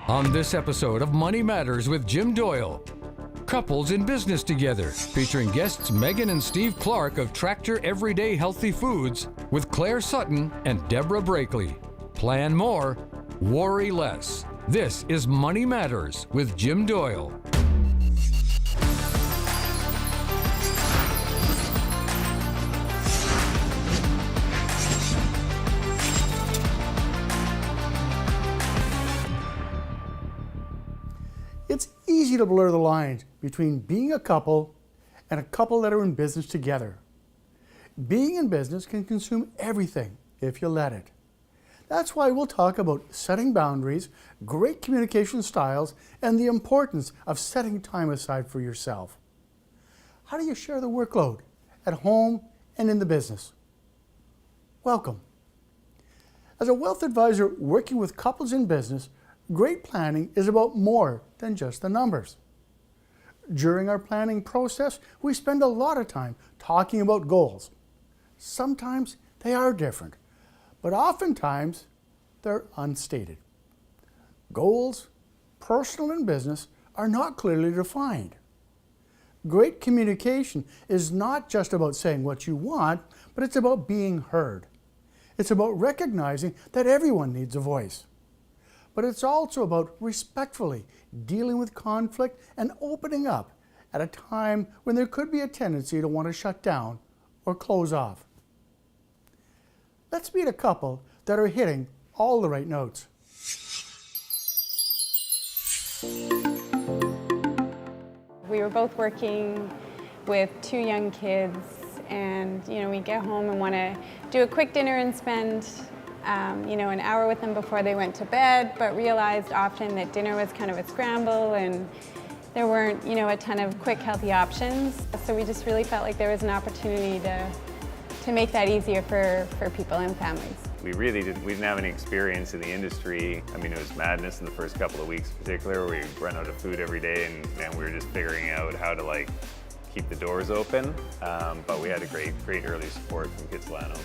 On this episode of Money Matters with Jim Doyle, Couples in Business Together, featuring guests Meghan and Steve Clarke of Tractor Everyday Healthy Foods with Claire Sutton and Deborah Brakeley. Plan more, worry less. This is Money Matters with Jim Doyle. It's easy to blur the lines between being a couple and a couple that are in business together. Being in business can consume everything if you let it. That's why we'll talk about setting boundaries, great communication styles, and the importance of setting time aside for yourself. How do you share the workload at home and in the business? Welcome. As a wealth advisor working with couples in business, great planning is about more than just the numbers. During our planning process, we spend a lot of time talking about goals. Sometimes they are different, but oftentimes they're unstated. Goals, personal and business, are not clearly defined. Great communication is not just about saying what you want, but it's about being heard. It's about recognizing that everyone needs a voice. But it's also about respectfully dealing with conflict and opening up at a time when there could be a tendency to want to shut down or close off. Let's meet a couple that are hitting all the right notes. We were both working with 2 young kids, and we get home and want to do a quick dinner and spend an hour with them before they went to bed, but realized often that dinner was kind of a scramble and there weren't, a ton of quick, healthy options. So we just really felt like there was an opportunity to make that easier for people and families. We didn't have any experience in the industry. I mean, it was madness in the first couple of weeks in particular, where we run out of food every day and we were just figuring out how to keep the doors open. But we had a great early support from Kitsilano.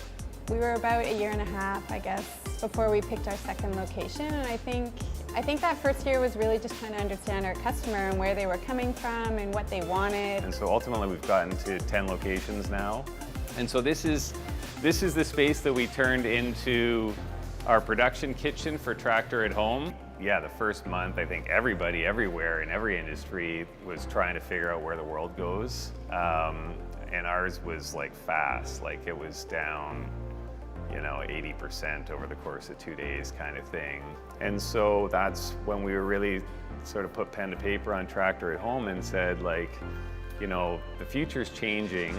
We were about 1.5 years, I guess, before we picked our second location, and I think that first year was really just trying to understand our customer and where they were coming from and what they wanted. And so ultimately we've gotten to 10 locations now. And so this is the space that we turned into our production kitchen for Tractor at Home. Yeah, the first month, I think everybody everywhere in every industry was trying to figure out where the world goes. And ours was fast, it was down 80% over the course of 2 days kind of thing. And so that's when we were really sort of put pen to paper on Tractor at Home and said the future's changing.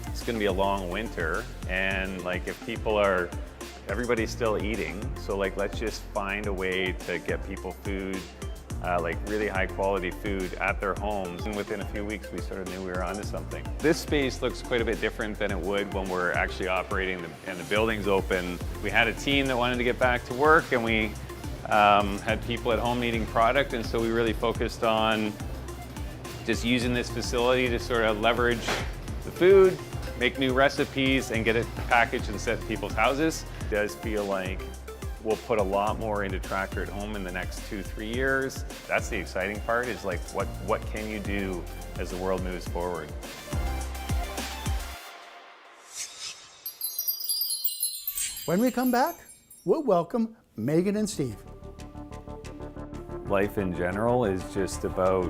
It's gonna be a long winter, and if everybody's still eating, so let's just find a way to get people food, really high quality food at their homes. And within a few weeks, we sort of knew we were onto something. This space looks quite a bit different than it would when we're actually operating and the building's open. We had a team that wanted to get back to work, and we had people at home needing product, and so we really focused on just using this facility to sort of leverage the food, make new recipes, and get it packaged and sent to people's houses. It does feel like we'll put a lot more into Tractor at Home in the next 2-3 years. That's the exciting part, is what can you do as the world moves forward? When we come back, we'll welcome Meghan and Steve. Life in general is just about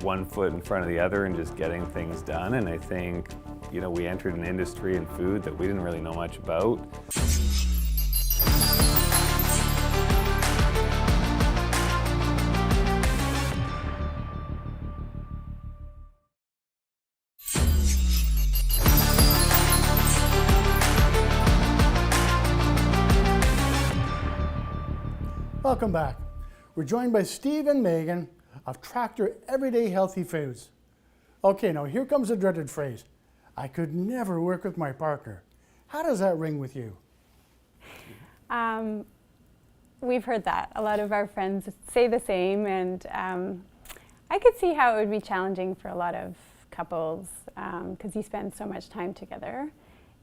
one foot in front of the other and just getting things done. And I think, we entered an industry in food that we didn't really know much about. Welcome back. We're joined by Steve and Meghan of Tractor Everyday Healthy Foods. Okay, now here comes the dreaded phrase. I could never work with my partner. How does that ring with you? We've heard that. A lot of our friends say the same, and I could see how it would be challenging for a lot of couples because you spend so much time together,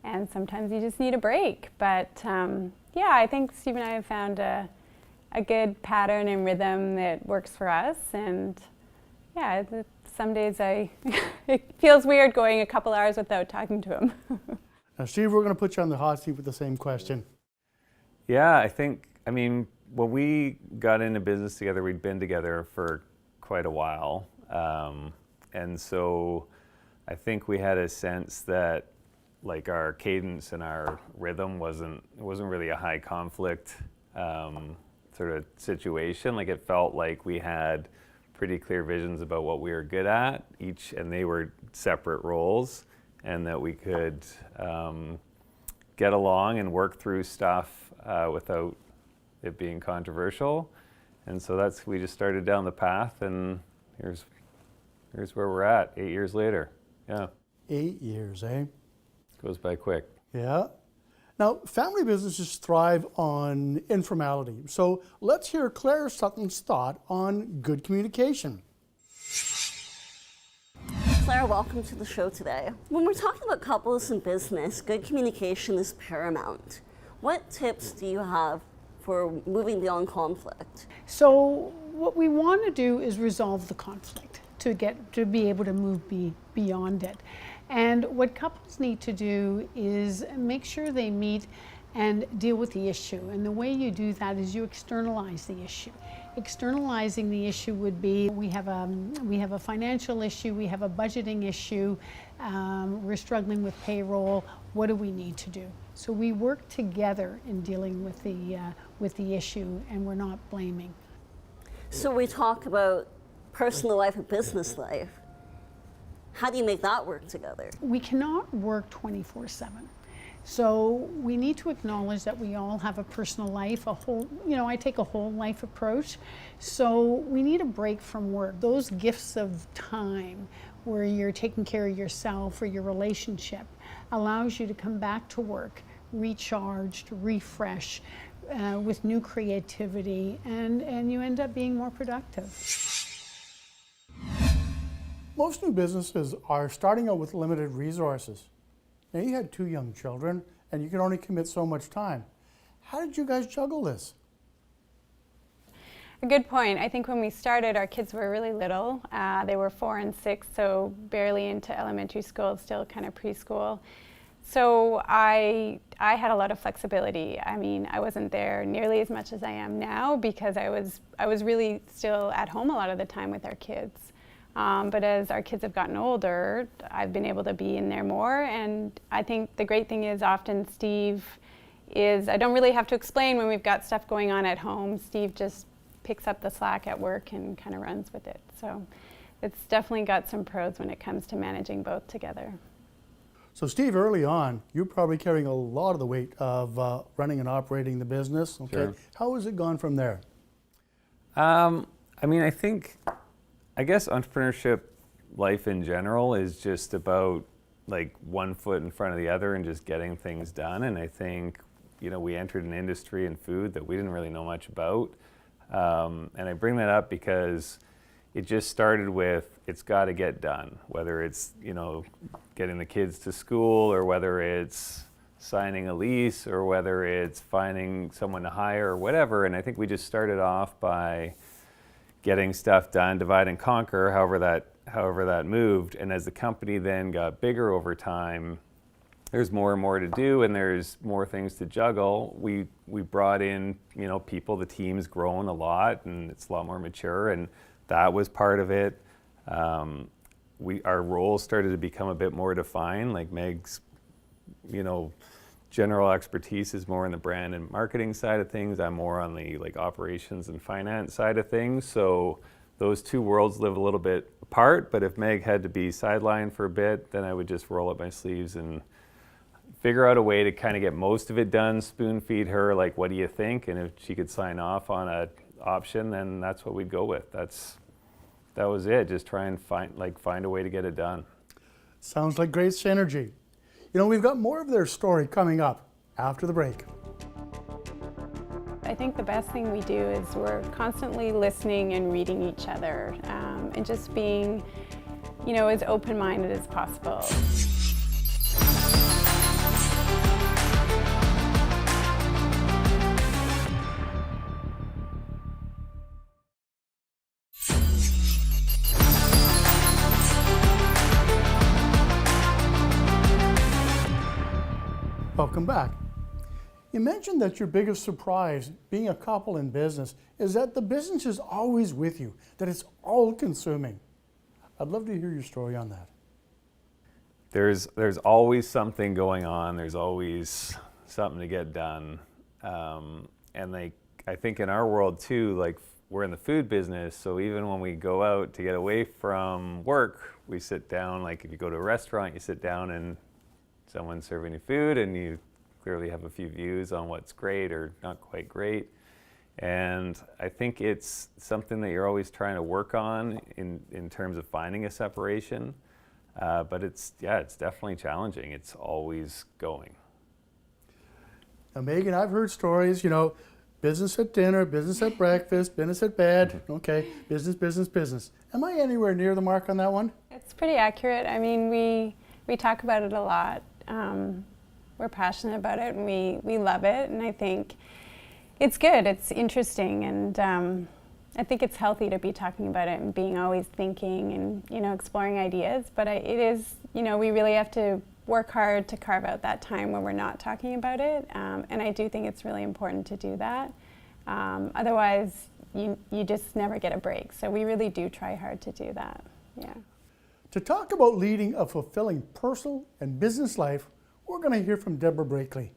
and sometimes you just need a break. But yeah, I think Steve and I have found a a good pattern and rhythm that works for us. And yeah, some days it feels weird going a couple hours without talking to him. Now, Steve, we're going to put you on the hot seat with the same question. Yeah, I mean, when we got into business together, we'd been together for quite a while. And so I think we had a sense that like our cadence and our rhythm wasn't really a high conflict sort of situation. Like it felt like we had pretty clear visions about what we were good at each, and they were separate roles, and that we could get along and work through stuff without it being controversial. And so we just started down the path, and here's where we're at 8 years later. Yeah. 8 years, eh? Goes by quick. Yeah. Now, family businesses thrive on informality. So let's hear Claire Sutton's thought on good communication. Claire, welcome to the show today. When we're talking about couples in business, good communication is paramount. What tips do you have for moving beyond conflict? So what we want to do is resolve the conflict to be able to move beyond it. And what couples need to do is make sure they meet and deal with the issue. And the way you do that is you externalize the issue. Externalizing the issue would be, we have a financial issue, we have a budgeting issue, we're struggling with payroll, what do we need to do? So we work together in dealing with the issue, and we're not blaming. So we talk about personal life and business life. How do you make that work together? We cannot work 24/7. So we need to acknowledge that we all have a personal life, I take a whole life approach. So we need a break from work. Those gifts of time where you're taking care of yourself or your relationship allows you to come back to work recharged, refreshed, with new creativity, and you end up being more productive. Most new businesses are starting out with limited resources. Now, you had 2 young children, and you can only commit so much time. How did you guys juggle this? A good point. I think when we started, our kids were really little. They were 4 and 6, so barely into elementary school, still kind of preschool. So I had a lot of flexibility. I mean, I wasn't there nearly as much as I am now because I was really still at home a lot of the time with our kids. But as our kids have gotten older, I've been able to be in there more. And I think the great thing is often Steve I don't really have to explain when we've got stuff going on at home. Steve just picks up the slack at work and kind of runs with it. So it's definitely got some pros when it comes to managing both together. So Steve, early on, you're probably carrying a lot of the weight of running and operating the business. Okay. Sure. How has it gone from there? I mean, I guess entrepreneurship life in general is just about like one foot in front of the other and just getting things done. And I think, we entered an industry in food that we didn't really know much about. And I bring that up because it just started with, it's got to get done, whether it's, getting the kids to school, or whether it's signing a lease, or whether it's finding someone to hire or whatever. And I think we just started off by getting stuff done, divide and conquer, however that moved. And as the company then got bigger over time, there's more and more to do, and there's more things to juggle. We brought in, people, the team's grown a lot, and it's a lot more mature, and that was part of it. Our roles started to become a bit more defined. Like Meg's, general expertise is more in the brand and marketing side of things. I'm more on the operations and finance side of things. So those two worlds live a little bit apart. But if Meg had to be sidelined for a bit, then I would just roll up my sleeves and figure out a way to kind of get most of it done, spoon feed her, what do you think? And if she could sign off on an option, then that's what we'd go with. That was it, just try and find a way to get it done. Sounds like great synergy. We've got more of their story coming up after the break. I think the best thing we do is we're constantly listening and reading each other, and just being, as open-minded as possible. Welcome back. You mentioned that your biggest surprise being a couple in business is that the business is always with you, that it's all consuming. I'd love to hear your story on that. There's always something going on. There's always something to get done. And I think in our world too, like we're in the food business, so even when we go out to get away from work, we sit down, like if you go to a restaurant, you sit down and someone's serving you food and you clearly have a few views on what's great or not quite great. And I think it's something that you're always trying to work on in terms of finding a separation. But it's definitely challenging. It's always going. Now, Megan, I've heard stories, business at dinner, business at breakfast, business at bed. Okay, business, business, business. Am I anywhere near the mark on that one? It's pretty accurate. I mean, we talk about it a lot. We're passionate about it, and we love it, and I think it's good. It's interesting, and I think it's healthy to be talking about it and being always thinking and exploring ideas. But it is, we really have to work hard to carve out that time when we're not talking about it, and I do think it's really important to do that. Otherwise, you just never get a break. So we really do try hard to do that. Yeah. To talk about leading a fulfilling personal and business life, we're going to hear from Deborah Brakeley.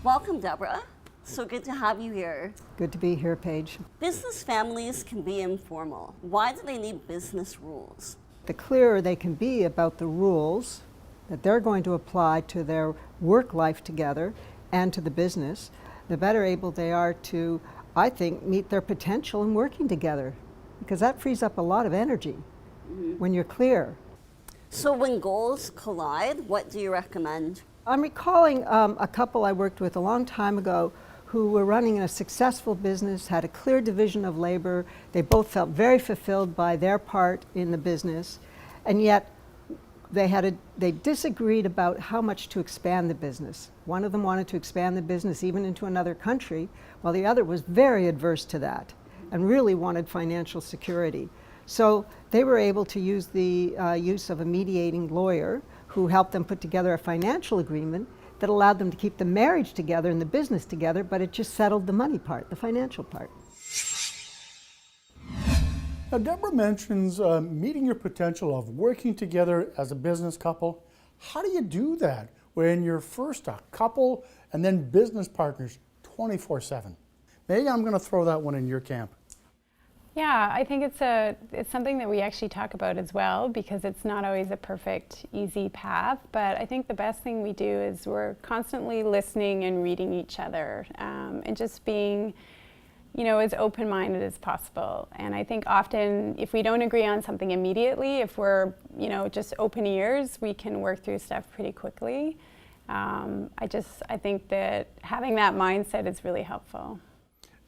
Welcome, Deborah. So good to have you here. Good to be here, Paige. Business families can be informal. Why do they need business rules? The clearer they can be about the rules that they're going to apply to their work life together and to the business, the better able they are to, I think, meet their potential in working together, because that frees up a lot of energy when you're clear. So when goals collide, what do you recommend? I'm recalling a couple I worked with a long time ago who were running a successful business, had a clear division of labor. They both felt very fulfilled by their part in the business, and yet they disagreed about how much to expand the business. One of them wanted to expand the business even into another country, while the other was very adverse to that and really wanted financial security. So they were able to use the use of a mediating lawyer who helped them put together a financial agreement that allowed them to keep the marriage together and the business together, but it just settled the money part, the financial part. Now, Deborah mentions meeting your potential of working together as a business couple. How do you do that when you're first a couple and then business partners 24/7? Maybe I'm going to throw that one in your camp. Yeah, I think it's something that we actually talk about as well, because it's not always a perfect, easy path. But I think the best thing we do is we're constantly listening and reading each other, and just being, as open-minded as possible. And I think often if we don't agree on something immediately, if we're, just open ears, we can work through stuff pretty quickly. I think that having that mindset is really helpful.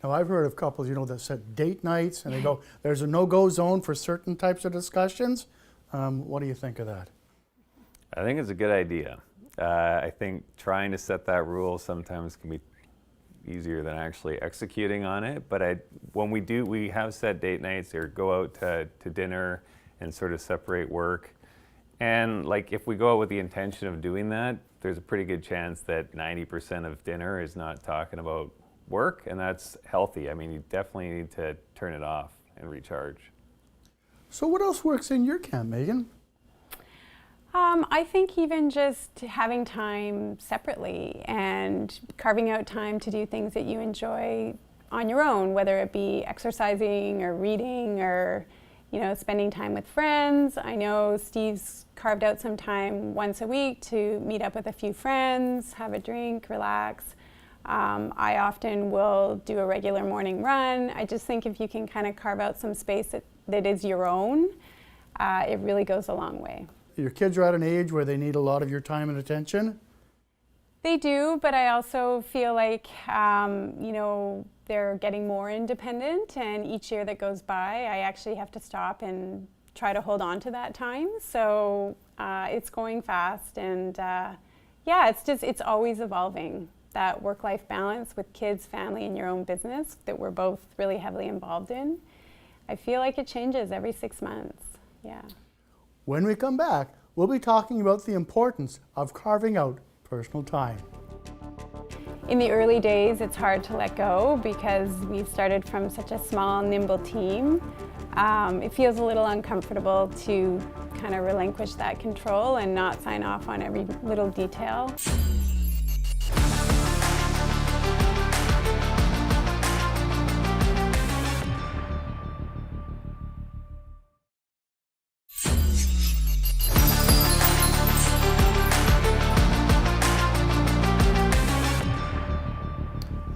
Now, I've heard of couples, that set date nights and they go, there's a no-go zone for certain types of discussions. What do you think of that? I think it's a good idea. I think trying to set that rule sometimes can be easier than actually executing on it. But when we have set date nights or go out to dinner and sort of separate work. And if we go out with the intention of doing that, there's a pretty good chance that 90% of dinner is not talking about work, and that's healthy. I mean, you definitely need to turn it off and recharge. So what else works in your camp, Megan? I think even just having time separately and carving out time to do things that you enjoy on your own, whether it be exercising or reading or spending time with friends. I know Steve's carved out some time once a week to meet up with a few friends, have a drink, relax. I often will do a regular morning run. I just think if you can kind of carve out some space that is your own, it really goes a long way. Your kids are at an age where they need a lot of your time and attention? They do, but I also feel like, they're getting more independent, and each year that goes by, I actually have to stop and try to hold on to that time. So it's going fast, and it's always evolving. That work-life balance with kids, family, and your own business that we're both really heavily involved in. I feel like it changes every 6 months. Yeah. When we come back, we'll be talking about the importance of carving out personal time. In the early days, it's hard to let go because we've started from such a small, nimble team. It feels a little uncomfortable to kind of relinquish that control and not sign off on every little detail.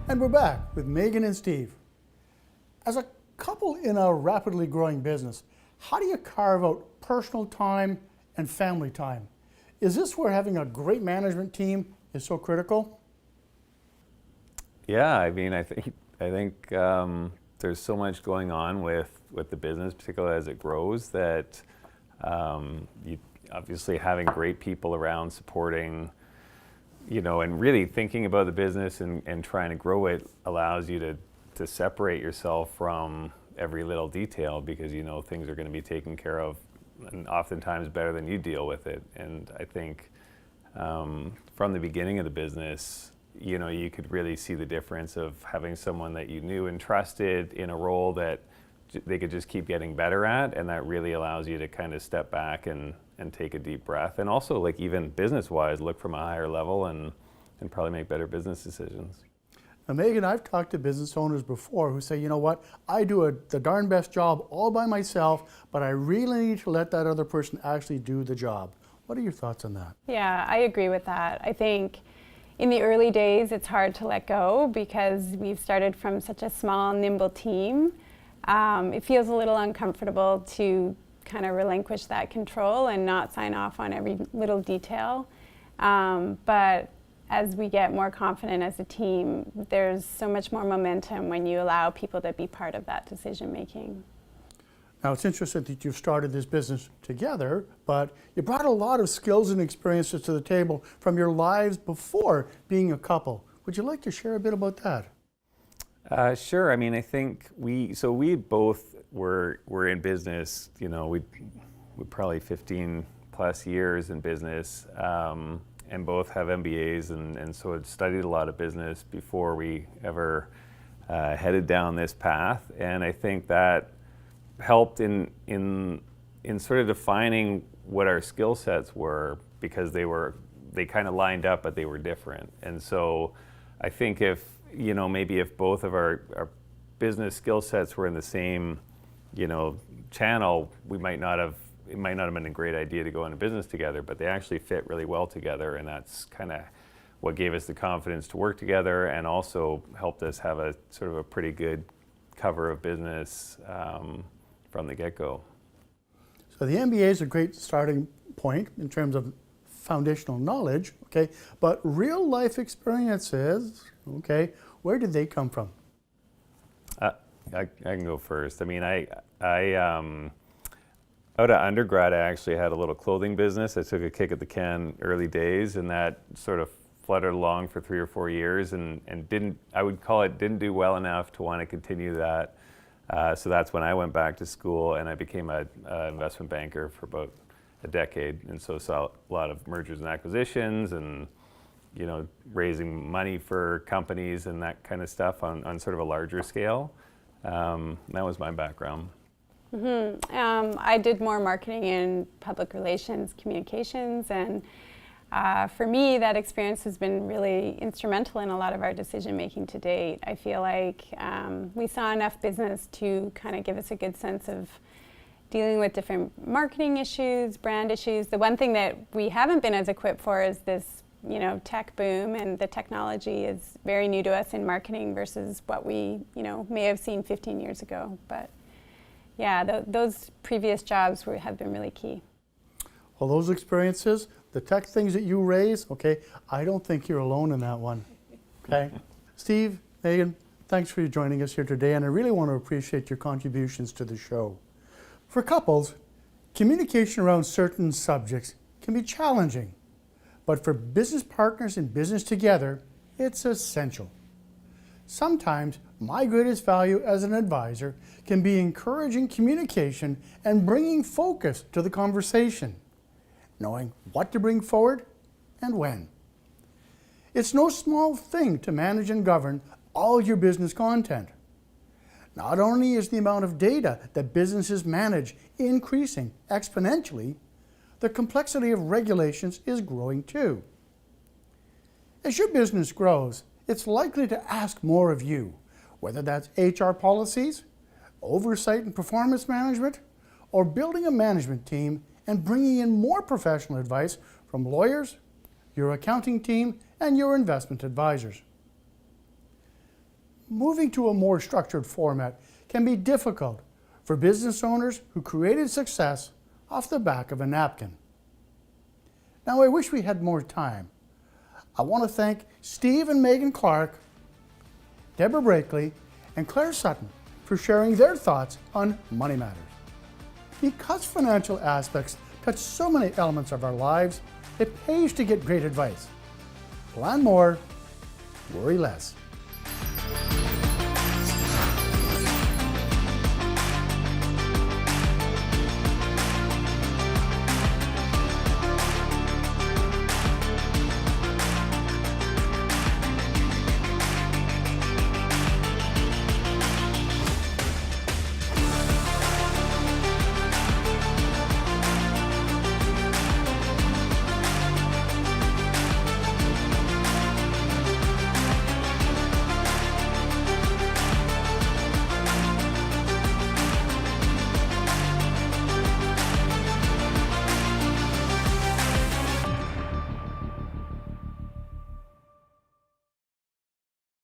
And we're back with Meghan and Steve. As a couple in a rapidly growing business, how do you carve out personal time and family time? Is this where having a great management team is so critical? Yeah, I mean, I think there's so much going on with the business, particularly as it grows, that you obviously having great people around supporting, you know, and really thinking about the business and trying to grow it allows you to separate yourself from every little detail, because you know things are going to be taken care of, and oftentimes better than you deal with it. And I think from the beginning of the business, you know, you could really see the difference of having someone that you knew and trusted in a role that they could just keep getting better at, and that really allows you to kind of step back and take a deep breath, and also, like, even business-wise, look from a higher level and probably make better business decisions. Now, Meghan, I've talked to business owners before who say, you know what, I do the darn best job all by myself, but I really need to let that other person actually do the job. What are your thoughts on that? Yeah, I agree with that. I think in the early days, it's hard to let go because we've started from such a small, nimble team. It feels a little uncomfortable to kind of relinquish that control and not sign off on every little detail. But as we get more confident as a team, there's so much more momentum when you allow people to be part of that decision making. Now, it's interesting that you've started this business together, but you brought a lot of skills and experiences to the table from your lives before being a couple. Would you like to share a bit about that? Sure. I mean, I think we both were in business, you know, we probably 15 plus years in business, and both have MBAs, and so had studied a lot of business before we ever headed down this path. And I think that helped in sort of defining what our skill sets were, because they kind of lined up, but they were different. And so I think if both of our business skill sets were in the same, you know, channel, it might not have been a great idea to go into business together, but they actually fit really well together, and that's kind of what gave us the confidence to work together, and also helped us have a sort of a pretty good cover of business from the get-go. So the MBA is a great starting point in terms of foundational knowledge, okay, but real life experiences, okay, where did they come from? I can go first. I mean, I out of undergrad, I actually had a little clothing business. I took a kick at the can early days, and that sort of fluttered along for 3 or 4 years, and didn't do well enough to want to continue that. So that's when I went back to school, and I became an investment banker for about a decade, and so saw a lot of mergers and acquisitions, and you know, raising money for companies and that kind of stuff on sort of a larger scale. That was my background. Mm-hmm. I did more marketing and public relations, communications, and for me, that experience has been really instrumental in a lot of our decision making to date. I feel like we saw enough business to kind of give us a good sense of dealing with different marketing issues, brand issues. The one thing that we haven't been as equipped for is this, you know, tech boom, and the technology is very new to us in marketing versus what we, you know, may have seen 15 years ago. But yeah, those previous jobs have been really key. Well, those experiences, the tech things that you raise, okay, I don't think you're alone in that one, okay? Steve, Meghan, thanks for joining us here today, and I really want to appreciate your contributions to the show. For couples, communication around certain subjects can be challenging, but for business partners in business together, it's essential. Sometimes my greatest value as an advisor can be encouraging communication and bringing focus to the conversation. knowing what to bring forward and when. It's no small thing to manage and govern all your business content. Not only is the amount of data that businesses manage increasing exponentially, the complexity of regulations is growing too. As your business grows, it's likely to ask more of you, whether that's HR policies, oversight and performance management, or building a management team and bringing in more professional advice from lawyers, your accounting team, and your investment advisors. Moving to a more structured format can be difficult for business owners who created success off the back of a napkin. Now, I wish we had more time. I want to thank Steve and Meghan Clarke, Deborah Brakeley, and Claire Sutton for sharing their thoughts on money matters. Because financial aspects touch so many elements of our lives, it pays to get great advice. Plan more, worry less.